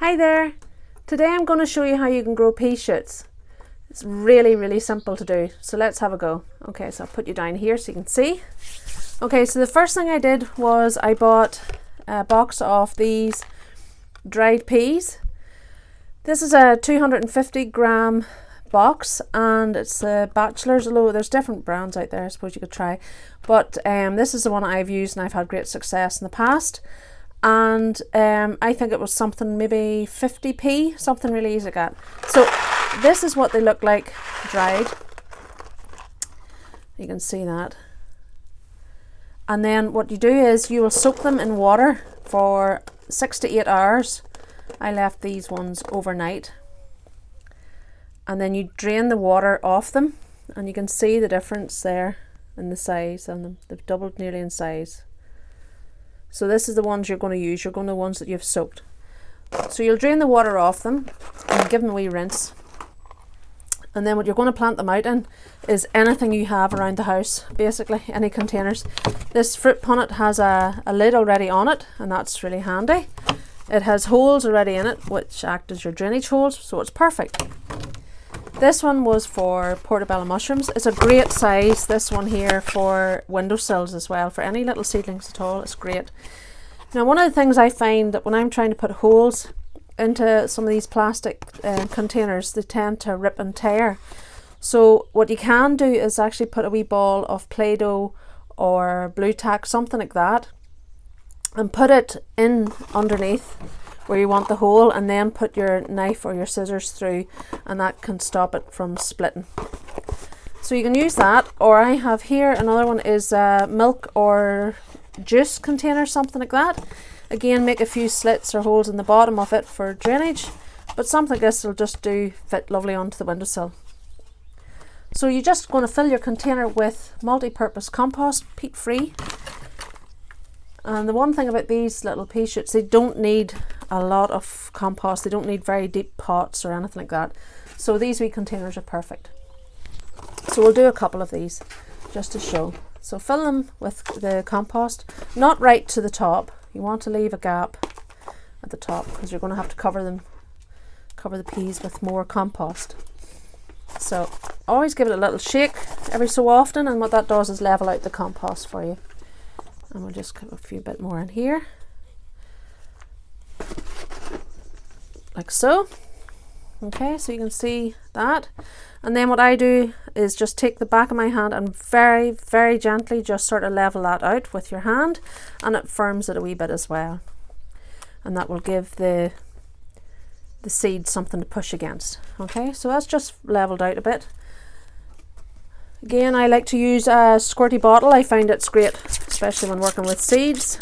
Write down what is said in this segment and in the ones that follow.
Hi there! Today I'm going to show you how you can grow pea shoots. It's really simple to do, so let's have a go. Okay, so I'll put you down here so you can see. Okay, so the first thing I did was I bought a box of these dried peas. This is a 250 gram box and it's a bachelor's, although there's different brands out there I suppose you could try, but this is the one I've used and I've had great success in the past. And I think it was something maybe 50p, something really easy to get. So this is what they look like dried. You can see that. And then what you do is you will soak them in water for 6 to 8 hours. I left these ones overnight. And then you drain the water off them and you can see the difference there in the size on them. They've doubled nearly in size. So this is the ones you're going to use. You're going to the ones that you've soaked. So you'll drain the water off them and give them a wee rinse. And then what you're going to plant them out in is anything you have around the house, basically, any containers. This fruit punnet has a lid already on it, and that's really handy. It has holes already in it, which act as your drainage holes, so it's perfect. This one was for portobello mushrooms. It's a great size, this one here, for windowsills as well. For any little seedlings at all, it's great. Now, one of the things I find that when I'm trying to put holes into some of these plastic containers, they tend to rip and tear. So what you can do is actually put a wee ball of Play-Doh or blue tack, something like that, and put it in underneath where you want the hole, and then put your knife or your scissors through, and that can stop it from splitting. So you can use that, or I have here another one is milk or juice container, something like that. Again, make a few slits or holes in the bottom of it for drainage, but something like this will just do fit lovely onto the windowsill. So you're just going to fill your container with multi-purpose compost, peat free. And the one thing about these little pea shoots, they don't need a lot of compost. They don't need very deep pots or anything like that. So these wee containers are perfect. So we'll do a couple of these just to show. So fill them with the compost, not right to the top. You want to leave a gap at the top because you're going to have to cover the peas with more compost. So always give it a little shake every so often, and what that does is level out the compost for you. And we'll just put a few bit more in here, like so. Okay, so you can see that. And then what I do is just take the back of my hand and very gently just sort of level that out with your hand, and it firms it a wee bit as well. And that will give the seed something to push against. Okay, so that's just leveled out a bit. Again, I like to use a squirty bottle. I find it's great, especially when working with seeds.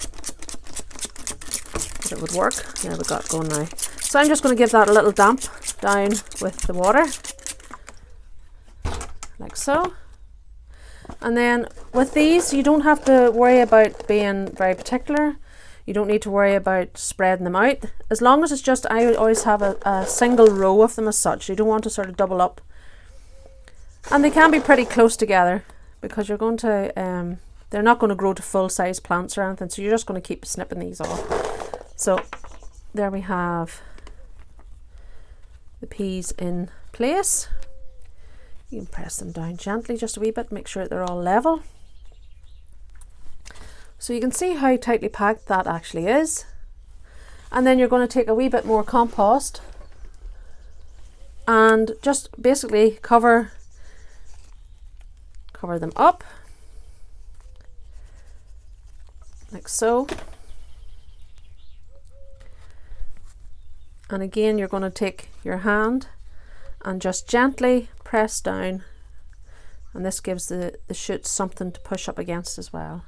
But it would work. There we got it going now. So I'm just going to give that a little damp down with the water, like so. And then with these, you don't have to worry about being very particular. You don't need to worry about spreading them out. As long as it's just, I always have a single row of them as such. You don't want to sort of double up. And they can be pretty close together because you're going to, they're not going to grow to full size plants or anything. So you're just going to keep snipping these off. So there we have the peas in place. You can press them down gently just a wee bit, make sure they're all level. So you can see how tightly packed that actually is. And then you're going to take a wee bit more compost and just basically cover them up, like so. And again, you're going to take your hand and just gently press down, and this gives the shoots something to push up against as well.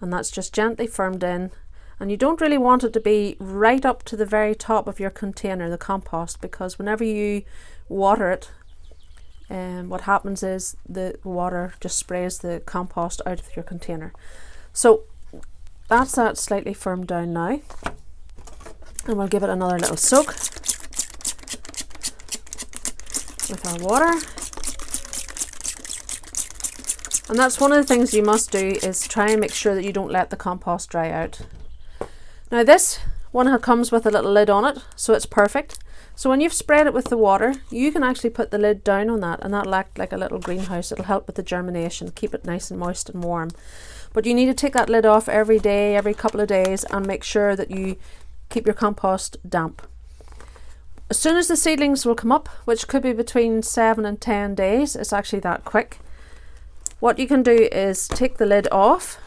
And that's just gently firmed in, and you don't really want it to be right up to the very top of your container, the compost, because whenever you water it, what happens is the water just sprays the compost out of your container. So that's that slightly firmed down now, and we'll give it another little soak with our water. And that's one of the things you must do, is try and make sure that you don't let the compost dry out. Now this one comes with a little lid on it, so it's perfect. So when you've spread it with the water, you can actually put the lid down on that, and that'll act like a little greenhouse. It'll help with the germination, keep it nice and moist and warm. But you need to take that lid off every day, every couple of days, and make sure that you keep your compost damp. As soon as the seedlings will come up, which could be between 7 and 10 days, it's actually that quick. What you can do is take the lid off,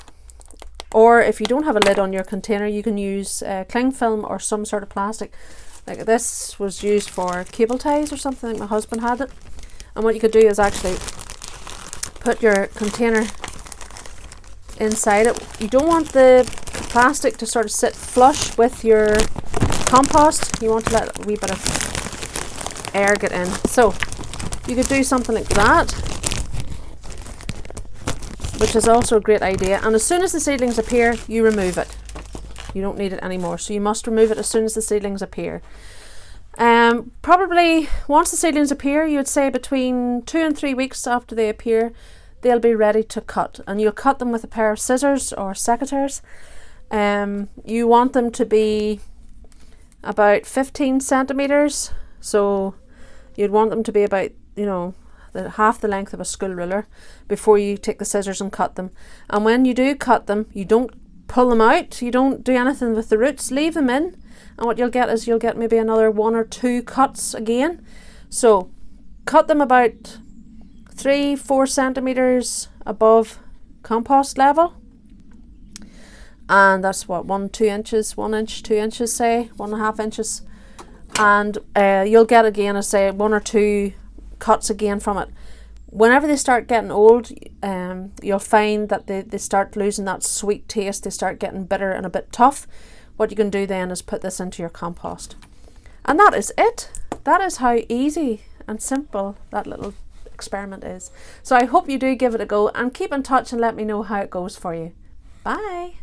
or if you don't have a lid on your container, you can use cling film or some sort of plastic. Like this was used for cable ties or something, like my husband had it. And what you could do is actually put your container inside it. You don't want the plastic to sort of sit flush with your compost. You want to let a wee bit of air get in. So you could do something like that, which is also a great idea. And as soon as the seedlings appear, you remove it. You don't need it anymore, so you must remove it as soon as the seedlings appear. Probably once the seedlings appear, you would say between 2 and 3 weeks after they appear, they'll be ready to cut, and you'll cut them with a pair of scissors or secateurs. You want them to be about 15 centimeters, so you'd want them to be about, you know, half the length of a school ruler before you take the scissors and cut them. And when you do cut them, you don't pull them out, you don't do anything with the roots, leave them in, and what you'll get is you'll get maybe another 1 or 2 cuts again. So cut them about 3-4 centimeters above compost level, and that's what, 1-2 inches, 1 inch, 2 inches, say 1.5 inches, and you'll get again, I say, 1 or 2 cuts again from it. Whenever they start getting old, you'll find that they start losing that sweet taste. They start getting bitter and a bit tough. What you can do then is put this into your compost. And that is it. That is how easy and simple that little experiment is. So I hope you do give it a go, and keep in touch and let me know how it goes for you. Bye.